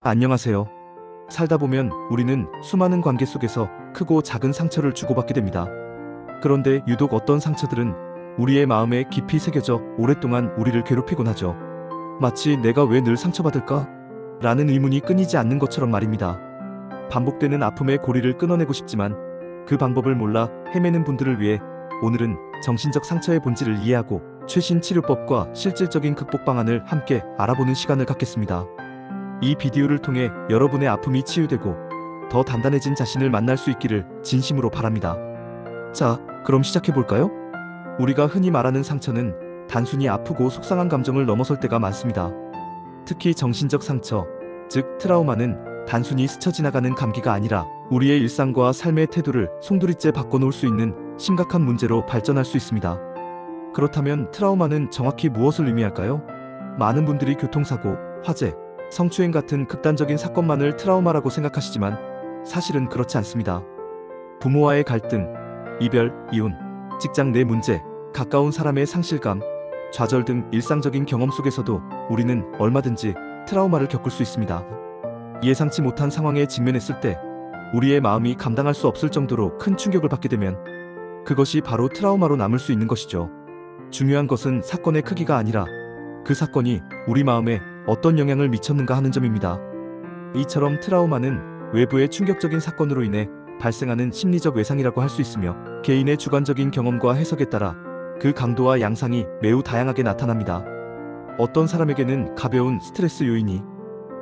안녕하세요. 살다 보면 우리는 수많은 관계 속에서 크고 작은 상처를 주고받게 됩니다. 그런데 유독 어떤 상처들은 우리의 마음에 깊이 새겨져 오랫동안 우리를 괴롭히곤 하죠. 마치 내가 왜 늘 상처받을까? 라는 의문이 끊이지 않는 것처럼 말입니다. 반복되는 아픔의 고리를 끊어내고 싶지만 그 방법을 몰라 헤매는 분들을 위해 오늘은 정신적 상처의 본질을 이해하고 최신 치료법과 실질적인 극복 방안을 함께 알아보는 시간을 갖겠습니다. 이 비디오를 통해 여러분의 아픔이 치유되고 더 단단해진 자신을 만날 수 있기를 진심으로 바랍니다. 자, 그럼 시작해볼까요? 우리가 흔히 말하는 상처는 단순히 아프고 속상한 감정을 넘어설 때가 많습니다. 특히 정신적 상처, 즉 트라우마는 단순히 스쳐 지나가는 감기가 아니라 우리의 일상과 삶의 태도를 송두리째 바꿔놓을 수 있는 심각한 문제로 발전할 수 있습니다. 그렇다면 트라우마는 정확히 무엇을 의미할까요? 많은 분들이 교통사고, 화재, 성추행 같은 극단적인 사건만을 트라우마라고 생각하시지만 사실은 그렇지 않습니다. 부모와의 갈등, 이별, 이혼, 직장 내 문제, 가까운 사람의 상실감, 좌절 등 일상적인 경험 속에서도 우리는 얼마든지 트라우마를 겪을 수 있습니다. 예상치 못한 상황에 직면했을 때 우리의 마음이 감당할 수 없을 정도로 큰 충격을 받게 되면 그것이 바로 트라우마로 남을 수 있는 것이죠. 중요한 것은 사건의 크기가 아니라 그 사건이 우리 마음에 어떤 영향을 미쳤는가 하는 점입니다. 이처럼 트라우마는 외부의 충격적인 사건으로 인해 발생하는 심리적 외상이라고 할 수 있으며 개인의 주관적인 경험과 해석에 따라 그 강도와 양상이 매우 다양하게 나타납니다. 어떤 사람에게는 가벼운 스트레스 요인이,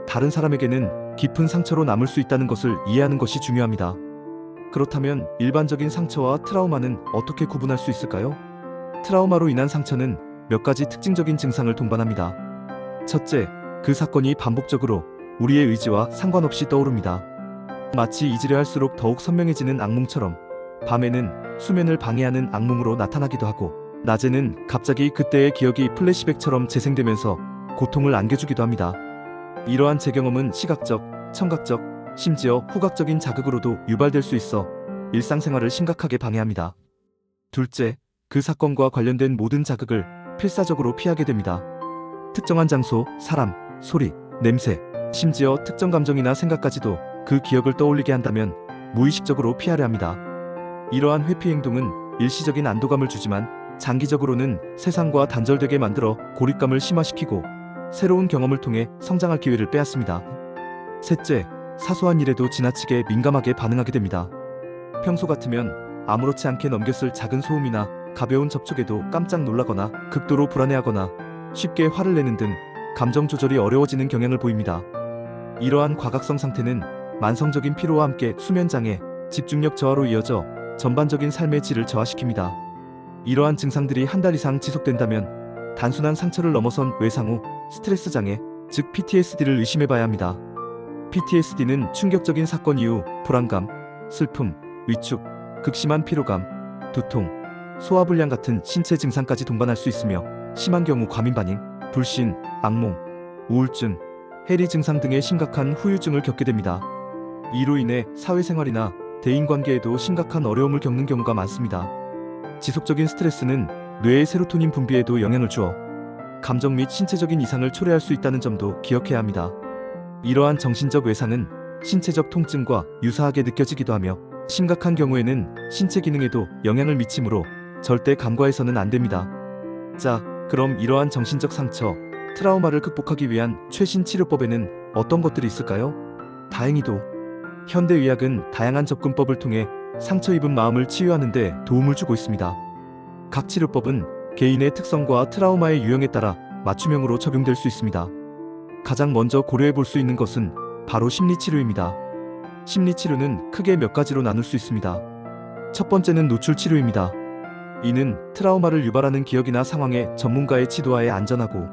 다른 사람에게는 깊은 상처로 남을 수 있다는 것을 이해하는 것이 중요합니다. 그렇다면 일반적인 상처와 트라우마는 어떻게 구분할 수 있을까요? 트라우마로 인한 상처는 몇 가지 특징적인 증상을 동반합니다. 첫째, 그 사건이 반복적으로 우리의 의지와 상관없이 떠오릅니다. 마치 잊으려 할수록 더욱 선명해지는 악몽처럼 밤에는 수면을 방해하는 악몽으로 나타나기도 하고 낮에는 갑자기 그때의 기억이 플래시백처럼 재생되면서 고통을 안겨주기도 합니다. 이러한 재경험은 시각적, 청각적, 심지어 후각적인 자극으로도 유발될 수 있어 일상생활을 심각하게 방해합니다. 둘째, 그 사건과 관련된 모든 자극을 필사적으로 피하게 됩니다. 특정한 장소, 사람, 소리, 냄새, 심지어 특정 감정이나 생각까지도 그 기억을 떠올리게 한다면 무의식적으로 피하려 합니다. 이러한 회피 행동은 일시적인 안도감을 주지만 장기적으로는 세상과 단절되게 만들어 고립감을 심화시키고 새로운 경험을 통해 성장할 기회를 빼앗습니다. 셋째, 사소한 일에도 지나치게 민감하게 반응하게 됩니다. 평소 같으면 아무렇지 않게 넘겼을 작은 소음이나 가벼운 접촉에도 깜짝 놀라거나 극도로 불안해하거나 쉽게 화를 내는 등 감정 조절이 어려워지는 경향을 보입니다. 이러한 과각성 상태는 만성적인 피로와 함께 수면장애, 집중력 저하로 이어져 전반적인 삶의 질을 저하시킵니다. 이러한 증상들이 한 달 이상 지속된다면 단순한 상처를 넘어선 외상 후 스트레스 장애, 즉 PTSD를 의심해봐야 합니다. PTSD는 충격적인 사건 이후 불안감, 슬픔, 위축, 극심한 피로감, 두통, 소화불량 같은 신체 증상까지 동반할 수 있으며 심한 경우 과민 반응, 불신, 악몽, 우울증, 해리 증상 등의 심각한 후유증을 겪게 됩니다. 이로 인해 사회생활이나 대인관계에도 심각한 어려움을 겪는 경우가 많습니다. 지속적인 스트레스는 뇌의 세로토닌 분비에도 영향을 주어 감정 및 신체적인 이상을 초래할 수 있다는 점도 기억해야 합니다. 이러한 정신적 외상은 신체적 통증과 유사하게 느껴지기도 하며 심각한 경우에는 신체 기능에도 영향을 미치므로 절대 간과해서는 안 됩니다. 자, 그럼 이러한 정신적 상처, 트라우마를 극복하기 위한 최신 치료법에는 어떤 것들이 있을까요? 다행히도 현대의학은 다양한 접근법을 통해 상처 입은 마음을 치유하는 데 도움을 주고 있습니다. 각 치료법은 개인의 특성과 트라우마의 유형에 따라 맞춤형으로 적용될 수 있습니다. 가장 먼저 고려해 볼 수 있는 것은 바로 심리치료입니다. 심리치료는 크게 몇 가지로 나눌 수 있습니다. 첫 번째는 노출치료입니다. 이는 트라우마를 유발하는 기억이나 상황에 전문가의 지도하에 안전하고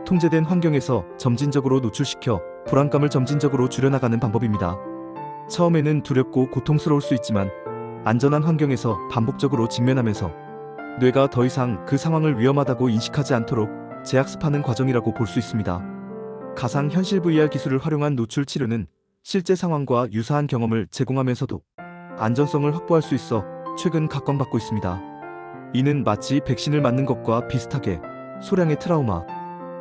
통제된 환경에서 점진적으로 노출시켜 불안감을 점진적으로 줄여나가는 방법입니다. 처음에는 두렵고 고통스러울 수 있지만 안전한 환경에서 반복적으로 직면하면서 뇌가 더 이상 그 상황을 위험하다고 인식하지 않도록 재학습하는 과정이라고 볼 수 있습니다. 가상현실 VR 기술을 활용한 노출 치료는 실제 상황과 유사한 경험을 제공하면서도 안전성을 확보할 수 있어 최근 각광받고 있습니다. 이는 마치 백신을 맞는 것과 비슷하게 소량의 트라우마,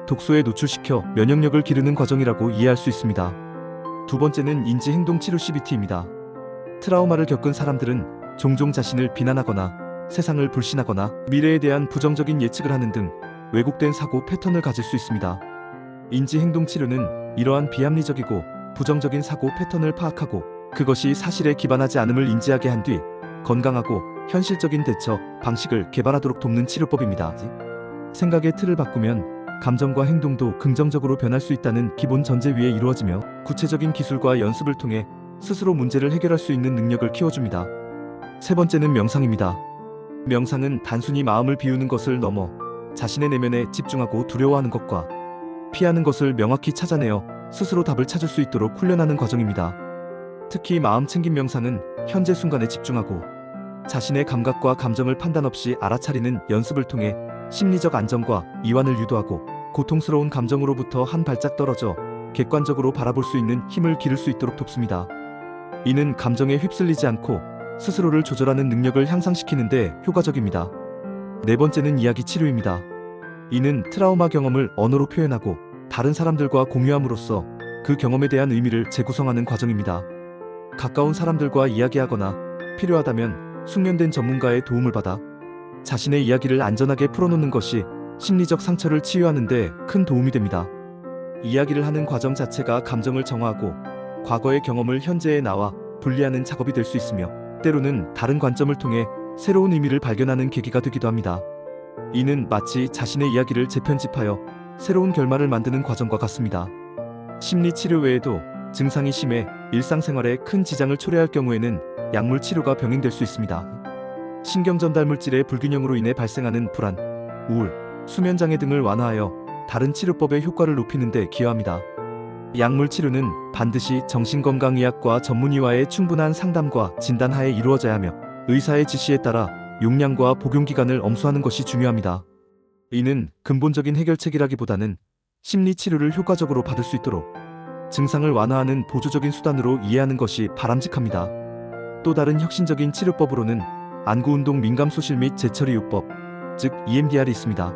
독소에 노출시켜 면역력을 기르는 과정이라고 이해할 수 있습니다. 두 번째는 인지행동치료 CBT입니다. 트라우마를 겪은 사람들은 종종 자신을 비난하거나 세상을 불신하거나 미래에 대한 부정적인 예측을 하는 등 왜곡된 사고 패턴을 가질 수 있습니다. 인지행동치료는 이러한 비합리적이고 부정적인 사고 패턴을 파악하고 그것이 사실에 기반하지 않음을 인지하게 한 뒤 건강하고 현실적인 대처 방식을 개발하도록 돕는 치료법입니다. 생각의 틀을 바꾸면 감정과 행동도 긍정적으로 변할 수 있다는 기본 전제 위에 이루어지며 구체적인 기술과 연습을 통해 스스로 문제를 해결할 수 있는 능력을 키워줍니다. 세 번째는 명상입니다. 명상은 단순히 마음을 비우는 것을 넘어 자신의 내면에 집중하고 두려워하는 것과 피하는 것을 명확히 찾아내어 스스로 답을 찾을 수 있도록 훈련하는 과정입니다. 특히 마음 챙김 명상은 현재 순간에 집중하고 자신의 감각과 감정을 판단 없이 알아차리는 연습을 통해 심리적 안정과 이완을 유도하고 고통스러운 감정으로부터 한 발짝 떨어져 객관적으로 바라볼 수 있는 힘을 기를 수 있도록 돕습니다. 이는 감정에 휩쓸리지 않고 스스로를 조절하는 능력을 향상시키는 데 효과적입니다. 네 번째는 이야기 치료입니다. 이는 트라우마 경험을 언어로 표현하고 다른 사람들과 공유함으로써 그 경험에 대한 의미를 재구성하는 과정입니다. 가까운 사람들과 이야기하거나 필요하다면 숙련된 전문가의 도움을 받아 자신의 이야기를 안전하게 풀어놓는 것이 심리적 상처를 치유하는 데 큰 도움이 됩니다. 이야기를 하는 과정 자체가 감정을 정화하고 과거의 경험을 현재에 나와 분리하는 작업이 될 수 있으며 때로는 다른 관점을 통해 새로운 의미를 발견하는 계기가 되기도 합니다. 이는 마치 자신의 이야기를 재편집하여 새로운 결말을 만드는 과정과 같습니다. 심리치료 외에도 증상이 심해 일상생활에 큰 지장을 초래할 경우에는 약물 치료가 병행될 수 있습니다. 신경전달물질의 불균형으로 인해 발생하는 불안, 우울, 수면장애 등을 완화하여 다른 치료법의 효과를 높이는 데 기여합니다. 약물 치료는 반드시 정신건강의학과 전문의와의 충분한 상담과 진단하에 이루어져야 하며 의사의 지시에 따라 용량과 복용기간을 엄수하는 것이 중요합니다. 이는 근본적인 해결책이라기보다는 심리치료를 효과적으로 받을 수 있도록 증상을 완화하는 보조적인 수단으로 이해하는 것이 바람직합니다. 또 다른 혁신적인 치료법으로는 안구운동 민감소실 및 재처리요법, 즉 EMDR이 있습니다.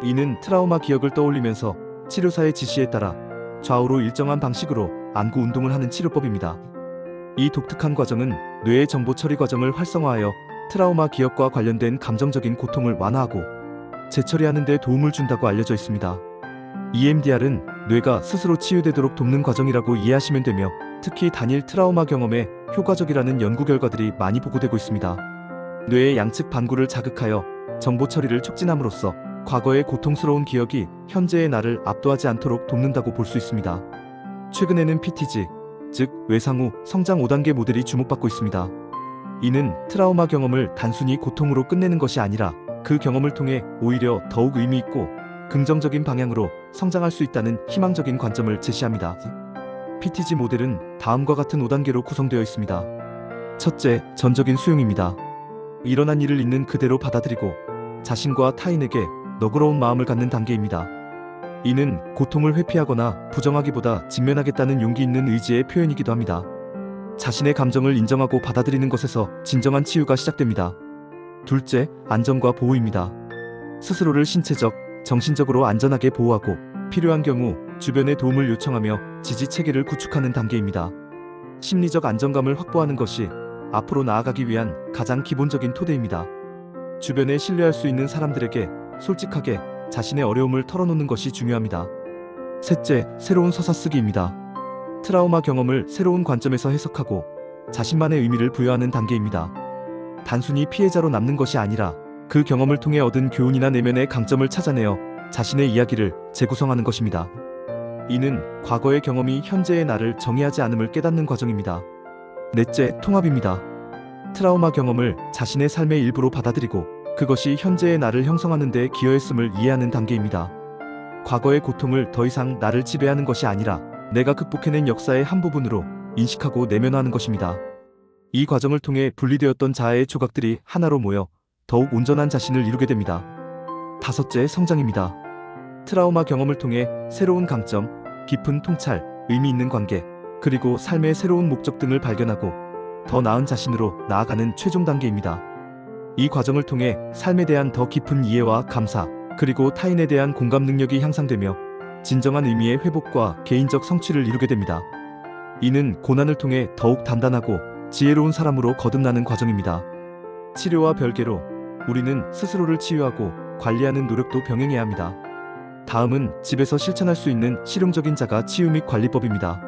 이는 트라우마 기억을 떠올리면서 치료사의 지시에 따라 좌우로 일정한 방식으로 안구운동을 하는 치료법입니다. 이 독특한 과정은 뇌의 정보 처리 과정을 활성화하여 트라우마 기억과 관련된 감정적인 고통을 완화하고 재처리하는 데 도움을 준다고 알려져 있습니다. EMDR은 뇌가 스스로 치유되도록 돕는 과정이라고 이해하시면 되며 특히 단일 트라우마 경험에 효과적이라는 연구 결과들이 많이 보고되고 있습니다. 뇌의 양측 반구를 자극하여 정보 처리를 촉진함으로써 과거의 고통스러운 기억이 현재의 나를 압도하지 않도록 돕는다고 볼 수 있습니다. 최근에는 PTG, 즉 외상 후 성장 5단계 모델이 주목받고 있습니다. 이는 트라우마 경험을 단순히 고통으로 끝내는 것이 아니라 그 경험을 통해 오히려 더욱 의미 있고 긍정적인 방향으로 성장할 수 있다는 희망적인 관점을 제시합니다. PTG 모델은 다음과 같은 5단계로 구성되어 있습니다. 첫째, 전적인 수용입니다. 일어난 일을 있는 그대로 받아들이고 자신과 타인에게 너그러운 마음을 갖는 단계입니다. 이는 고통을 회피하거나 부정하기보다 직면하겠다는 용기 있는 의지의 표현이기도 합니다. 자신의 감정을 인정하고 받아들이는 것에서 진정한 치유가 시작됩니다. 둘째, 안전과 보호입니다. 스스로를 신체적, 정신적으로 안전하게 보호하고 필요한 경우 주변의 도움을 요청하며 지지 체계를 구축하는 단계입니다. 심리적 안정감을 확보하는 것이 앞으로 나아가기 위한 가장 기본적인 토대입니다. 주변에 신뢰할 수 있는 사람들에게 솔직하게 자신의 어려움을 털어놓는 것이 중요합니다. 셋째, 새로운 서사쓰기입니다. 트라우마 경험을 새로운 관점에서 해석하고 자신만의 의미를 부여하는 단계입니다. 단순히 피해자로 남는 것이 아니라 그 경험을 통해 얻은 교훈이나 내면의 강점을 찾아내어 자신의 이야기를 재구성하는 것입니다. 이는 과거의 경험이 현재의 나를 정의하지 않음을 깨닫는 과정입니다. 넷째, 통합입니다. 트라우마 경험을 자신의 삶의 일부로 받아들이고 그것이 현재의 나를 형성하는 데 기여했음을 이해하는 단계입니다. 과거의 고통을 더 이상 나를 지배하는 것이 아니라 내가 극복해낸 역사의 한 부분으로 인식하고 내면화하는 것입니다. 이 과정을 통해 분리되었던 자아의 조각들이 하나로 모여 더욱 온전한 자신을 이루게 됩니다. 다섯째, 성장입니다. 트라우마 경험을 통해 새로운 강점, 깊은 통찰, 의미 있는 관계, 그리고 삶의 새로운 목적 등을 발견하고 더 나은 자신으로 나아가는 최종 단계입니다. 이 과정을 통해 삶에 대한 더 깊은 이해와 감사, 그리고 타인에 대한 공감 능력이 향상되며 진정한 의미의 회복과 개인적 성취를 이루게 됩니다. 이는 고난을 통해 더욱 단단하고 지혜로운 사람으로 거듭나는 과정입니다. 치료와 별개로 우리는 스스로를 치유하고 관리하는 노력도 병행해야 합니다. 다음은 집에서 실천할 수 있는 실용적인 자가 치유 및 관리법입니다.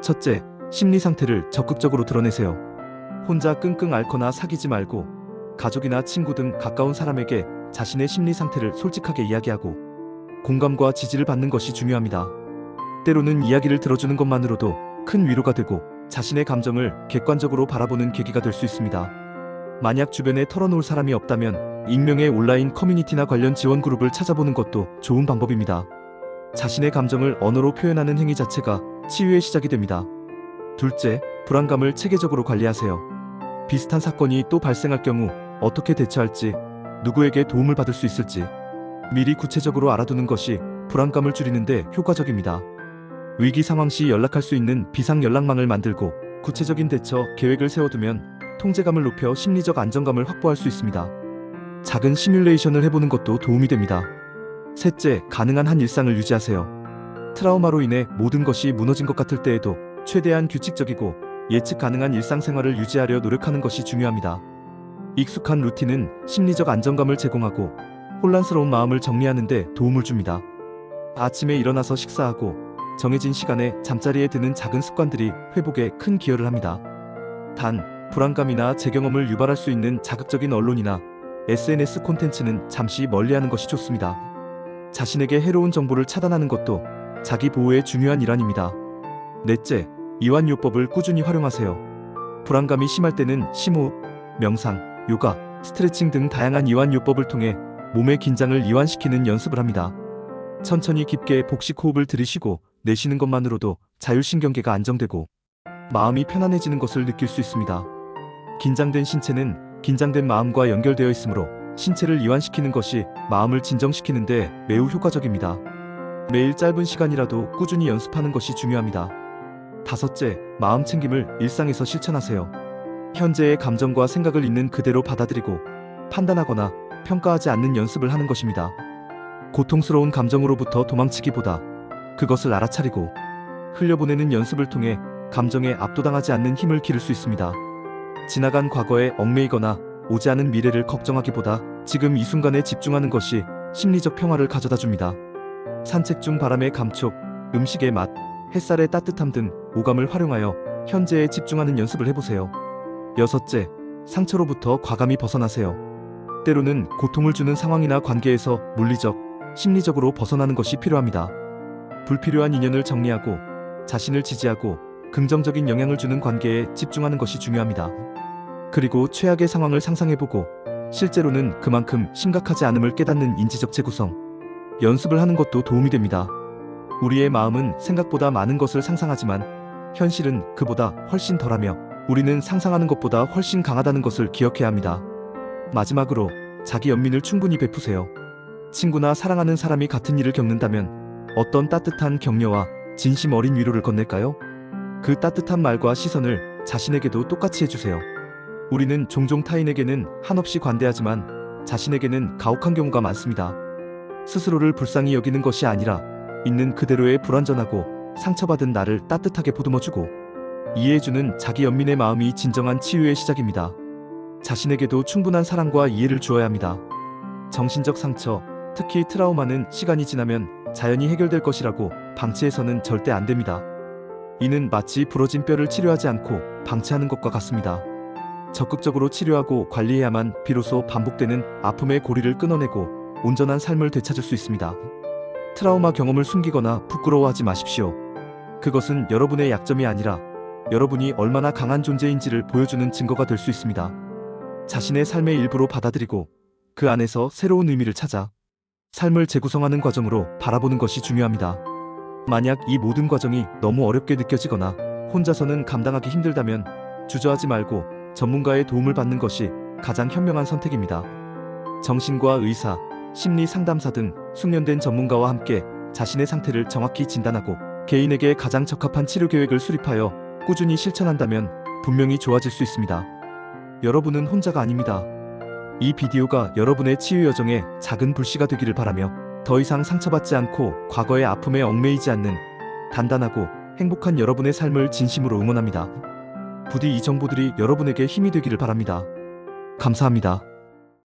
첫째, 심리 상태를 적극적으로 드러내세요. 혼자 끙끙 앓거나 사귀지 말고 가족이나 친구 등 가까운 사람에게 자신의 심리 상태를 솔직하게 이야기하고 공감과 지지를 받는 것이 중요합니다. 때로는 이야기를 들어주는 것만으로도 큰 위로가 되고 자신의 감정을 객관적으로 바라보는 계기가 될 수 있습니다. 만약 주변에 털어놓을 사람이 없다면 익명의 온라인 커뮤니티나 관련 지원 그룹을 찾아보는 것도 좋은 방법입니다. 자신의 감정을 언어로 표현하는 행위 자체가 치유의 시작이 됩니다. 둘째, 불안감을 체계적으로 관리하세요. 비슷한 사건이 또 발생할 경우 어떻게 대처할지, 누구에게 도움을 받을 수 있을지 미리 구체적으로 알아두는 것이 불안감을 줄이는 데 효과적입니다. 위기 상황 시 연락할 수 있는 비상 연락망을 만들고 구체적인 대처 계획을 세워두면 통제감을 높여 심리적 안정감을 확보할 수 있습니다. 작은 시뮬레이션을 해보는 것도 도움이 됩니다. 셋째, 가능한 한 일상을 유지하세요. 트라우마로 인해 모든 것이 무너진 것 같을 때에도 최대한 규칙적이고 예측 가능한 일상생활을 유지하려 노력하는 것이 중요합니다. 익숙한 루틴은 심리적 안정감을 제공하고 혼란스러운 마음을 정리하는 데 도움을 줍니다. 아침에 일어나서 식사하고 정해진 시간에 잠자리에 드는 작은 습관들이 회복에 큰 기여를 합니다. 단, 불안감이나 재경험을 유발할 수 있는 자극적인 언론이나 SNS 콘텐츠는 잠시 멀리하는 것이 좋습니다. 자신에게 해로운 정보를 차단하는 것도 자기 보호의 중요한 일환입니다. 넷째, 이완요법을 꾸준히 활용하세요. 불안감이 심할 때는 심호흡, 명상, 요가, 스트레칭 등 다양한 이완요법을 통해 몸의 긴장을 이완시키는 연습을 합니다. 천천히 깊게 복식 호흡을 들이쉬고 내쉬는 것만으로도 자율신경계가 안정되고 마음이 편안해지는 것을 느낄 수 있습니다. 긴장된 신체는 긴장된 마음과 연결되어 있으므로 신체를 이완시키는 것이 마음을 진정시키는 데 매우 효과적입니다. 매일 짧은 시간이라도 꾸준히 연습하는 것이 중요합니다. 다섯째, 마음 챙김을 일상에서 실천하세요. 현재의 감정과 생각을 있는 그대로 받아들이고 판단하거나 평가하지 않는 연습을 하는 것입니다. 고통스러운 감정으로부터 도망치기보다 그것을 알아차리고 흘려보내는 연습을 통해 감정에 압도당하지 않는 힘을 기를 수 있습니다. 지나간 과거에 얽매이거나 오지 않은 미래를 걱정하기보다 지금 이 순간에 집중하는 것이 심리적 평화를 가져다 줍니다. 산책 중 바람의 감촉, 음식의 맛, 햇살의 따뜻함 등 오감을 활용하여 현재에 집중하는 연습을 해보세요. 여섯째, 상처로부터 과감히 벗어나세요. 때로는 고통을 주는 상황이나 관계에서 물리적, 심리적으로 벗어나는 것이 필요합니다. 불필요한 인연을 정리하고 자신을 지지하고 긍정적인 영향을 주는 관계에 집중하는 것이 중요합니다. 그리고 최악의 상황을 상상해보고 실제로는 그만큼 심각하지 않음을 깨닫는 인지적 재구성, 연습을 하는 것도 도움이 됩니다. 우리의 마음은 생각보다 많은 것을 상상하지만 현실은 그보다 훨씬 덜하며 우리는 상상하는 것보다 훨씬 강하다는 것을 기억해야 합니다. 마지막으로 자기 연민을 충분히 베푸세요. 친구나 사랑하는 사람이 같은 일을 겪는다면 어떤 따뜻한 격려와 진심 어린 위로를 건넬까요? 그 따뜻한 말과 시선을 자신에게도 똑같이 해주세요. 우리는 종종 타인에게는 한없이 관대하지만 자신에게는 가혹한 경우가 많습니다. 스스로를 불쌍히 여기는 것이 아니라 있는 그대로의 불완전하고 상처받은 나를 따뜻하게 보듬어주고 이해해주는 자기 연민의 마음이 진정한 치유의 시작입니다. 자신에게도 충분한 사랑과 이해를 주어야 합니다. 정신적 상처, 특히 트라우마는 시간이 지나면 자연히 해결될 것이라고 방치해서는 절대 안 됩니다. 이는 마치 부러진 뼈를 치료하지 않고 방치하는 것과 같습니다. 적극적으로 치료하고 관리해야만 비로소 반복되는 아픔의 고리를 끊어내고 온전한 삶을 되찾을 수 있습니다. 트라우마 경험을 숨기거나 부끄러워하지 마십시오. 그것은 여러분의 약점이 아니라 여러분이 얼마나 강한 존재인지를 보여주는 증거가 될 수 있습니다. 자신의 삶의 일부로 받아들이고 그 안에서 새로운 의미를 찾아 삶을 재구성하는 과정으로 바라보는 것이 중요합니다. 만약 이 모든 과정이 너무 어렵게 느껴지거나 혼자서는 감당하기 힘들다면 주저하지 말고 전문가의 도움을 받는 것이 가장 현명한 선택입니다. 정신과 의사, 심리 상담사 등 숙련된 전문가와 함께 자신의 상태를 정확히 진단하고 개인에게 가장 적합한 치료 계획을 수립하여 꾸준히 실천한다면 분명히 좋아질 수 있습니다. 여러분은 혼자가 아닙니다. 이 비디오가 여러분의 치유 여정에 작은 불씨가 되기를 바라며 더 이상 상처받지 않고 과거의 아픔에 얽매이지 않는 단단하고 행복한 여러분의 삶을 진심으로 응원합니다. 부디 이 정보들이 여러분에게 힘이 되기를 바랍니다. 감사합니다.